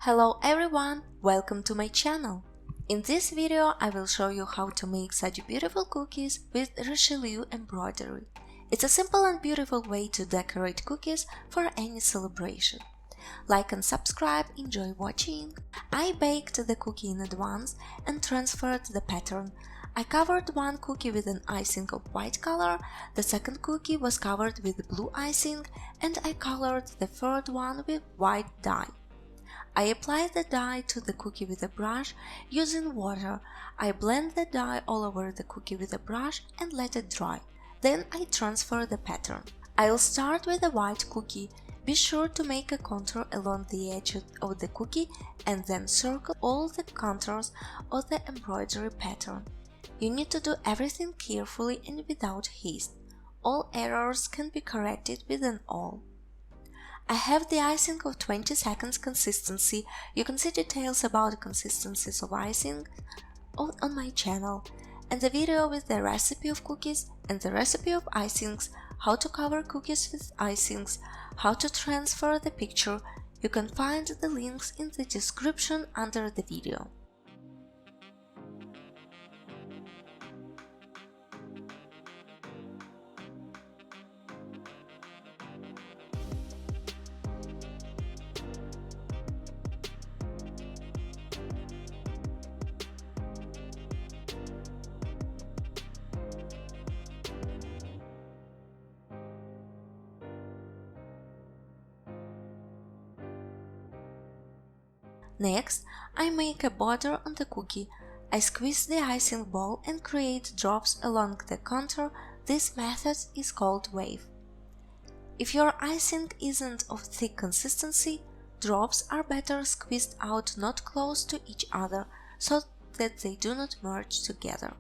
Hello everyone, welcome to my channel. In this video I will show you how to make such beautiful cookies with Richelieu embroidery. It's a simple and beautiful way to decorate cookies for any celebration. Like and subscribe, enjoy watching. I baked the cookie in advance and transferred the pattern. I covered one cookie with an icing of white color, the second cookie was covered with blue icing, and I colored the third one with white dye. I apply the dye to the cookie with a brush using water. I blend the dye all over the cookie with a brush and let it dry. Then I transfer the pattern. I'll start with a white cookie. Be sure to make a contour along the edge of the cookie and then circle all the contours of the embroidery pattern. You need to do everything carefully and without haste. All errors can be corrected with an awl. I have the icing of 20 seconds consistency. You can see details about the consistencies of icing on my channel, and the video with the recipe of cookies and the recipe of icings, how to cover cookies with icings, how to transfer the picture. You can find the links in the description under the video. Next, I make a border on the cookie. I squeeze the icing ball and create drops along the contour. This method is called wave. If your icing isn't of thick consistency, drops are better squeezed out not close to each other so that they do not merge together.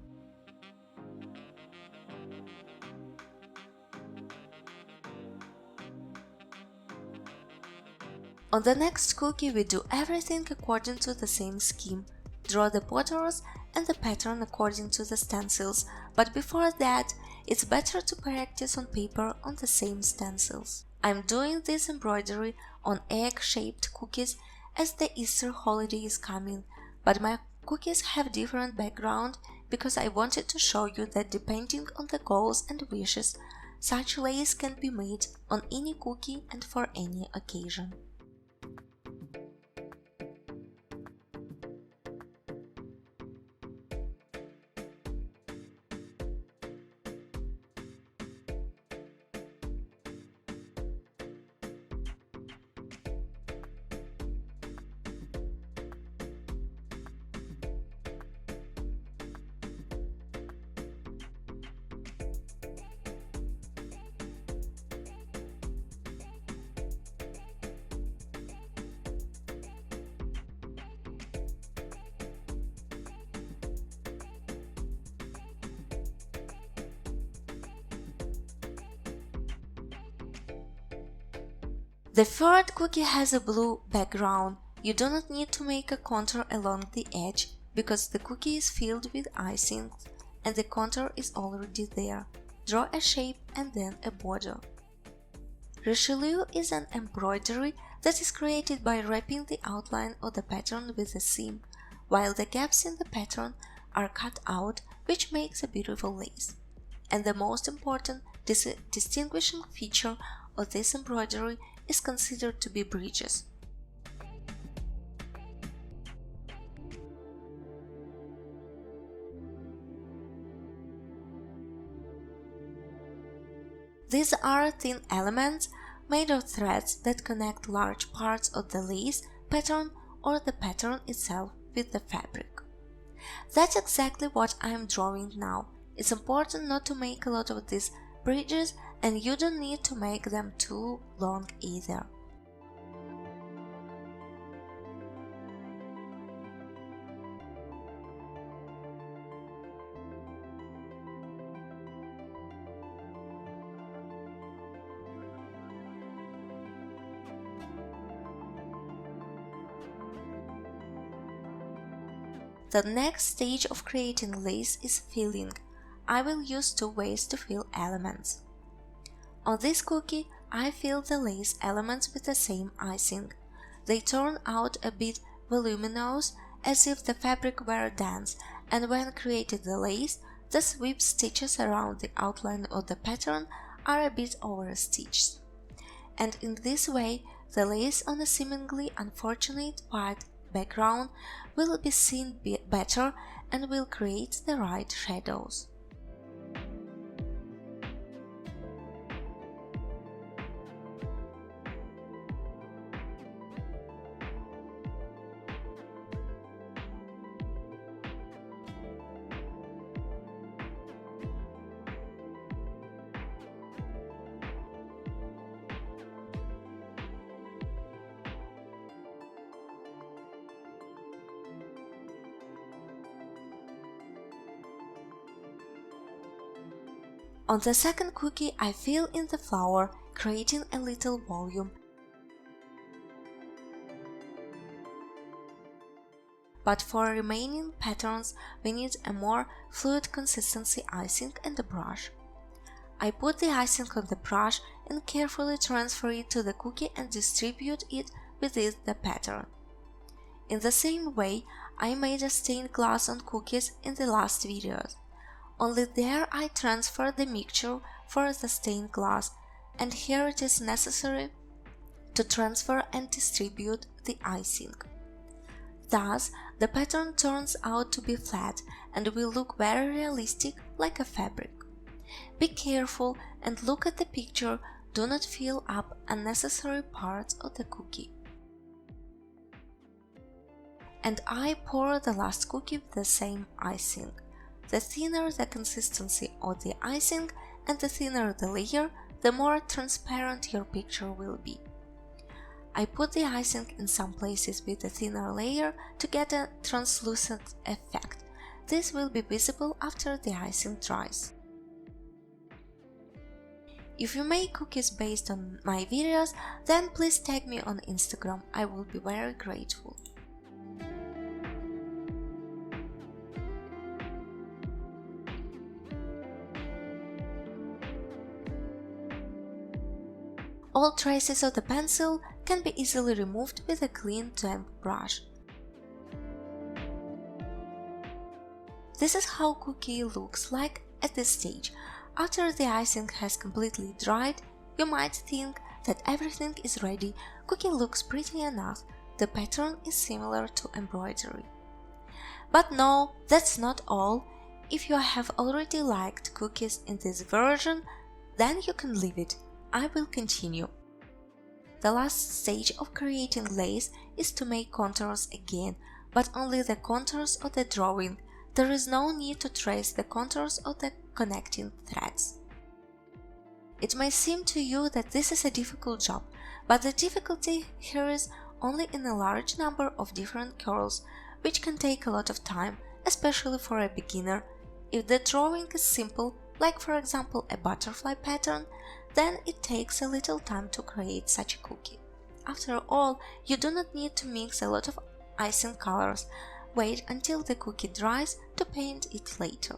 On the next cookie we do everything according to the same scheme. Draw the borders and the pattern according to the stencils, but before that it's better to practice on paper on the same stencils. I'm doing this embroidery on egg-shaped cookies as the Easter holiday is coming, but my cookies have different background because I wanted to show you that depending on the goals and wishes, such lace can be made on any cookie and for any occasion. The third cookie has a blue background. You do not need to make a contour along the edge because the cookie is filled with icing and the contour is already there. Draw a shape and then a border. Richelieu is an embroidery that is created by wrapping the outline of the pattern with a seam, while the gaps in the pattern are cut out, which makes a beautiful lace. And the most important distinguishing feature of this embroidery is considered to be bridges. These are thin elements made of threads that connect large parts of the lace pattern or the pattern itself with the fabric. That's exactly what I am drawing now. It's important not to make a lot of these bridges, and you don't need to make them too long either. The next stage of creating lace is filling. I will use two ways to fill elements. On this cookie, I fill the lace elements with the same icing. They turn out a bit voluminous, as if the fabric were dense, and when created the lace, the sweep stitches around the outline of the pattern are a bit overstitched. And in this way, the lace on a seemingly unfortunate white background will be seen better and will create the right shadows. On the second cookie, I fill in the flour, creating a little volume. But for remaining patterns, we need a more fluid consistency icing and a brush. I put the icing on the brush and carefully transfer it to the cookie and distribute it within the pattern. In the same way, I made a stained glass on cookies in the last videos. Only there I transfer the mixture for the stained glass, and here it is necessary to transfer and distribute the icing. Thus, the pattern turns out to be flat and will look very realistic, like a fabric. Be careful and look at the picture, do not fill up unnecessary parts of the cookie. And I pour the last cookie with the same icing. The thinner the consistency of the icing and the thinner the layer, the more transparent your picture will be. I put the icing in some places with a thinner layer to get a translucent effect. This will be visible after the icing dries. If you make cookies based on my videos, then please tag me on Instagram, I will be very grateful. All traces of the pencil can be easily removed with a clean damp brush. This is how cookie looks like at this stage. After the icing has completely dried, you might think that everything is ready. Cookie looks pretty enough. The pattern is similar to embroidery. But no, that's not all. If you have already liked cookies in this version, then you can leave it. I will continue. The last stage of creating lace is to make contours again, but only the contours of the drawing. There is no need to trace the contours of the connecting threads. It may seem to you that this is a difficult job, but the difficulty here is only in a large number of different curls, which can take a lot of time, especially for a beginner. If the drawing is simple, like for example a butterfly pattern, then it takes a little time to create such a cookie. After all, you do not need to mix a lot of icing colors. Wait until the cookie dries to paint it later.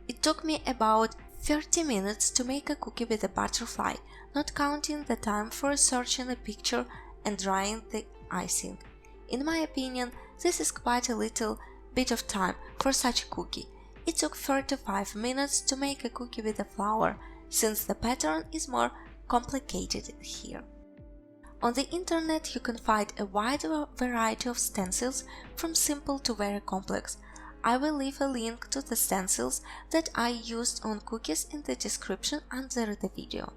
It took me about 30 minutes to make a cookie with a butterfly, not counting the time for searching a picture and drying the icing. In my opinion, this is quite a little bit of time for such a cookie. It took 35 minutes to make a cookie with a flower, since the pattern is more complicated here. On the internet you can find a wide variety of stencils, from simple to very complex. I will leave a link to the stencils that I used on cookies in the description under the video.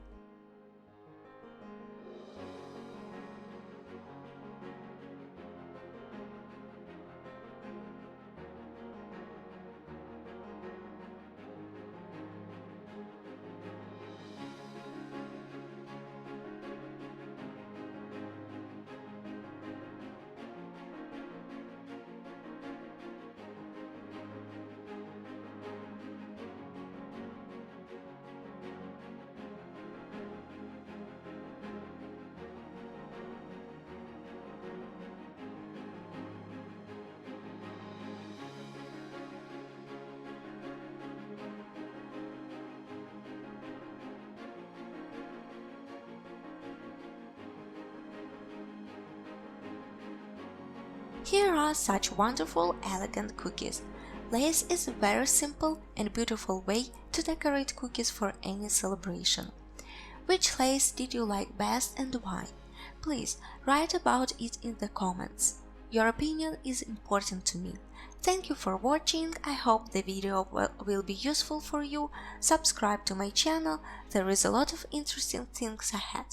Here are such wonderful, elegant cookies. Lace is a very simple and beautiful way to decorate cookies for any celebration. Which lace did you like best and why? Please write about it in the comments. Your opinion is important to me. Thank you for watching. I hope the video will be useful for you. Subscribe to my channel. There is a lot of interesting things ahead.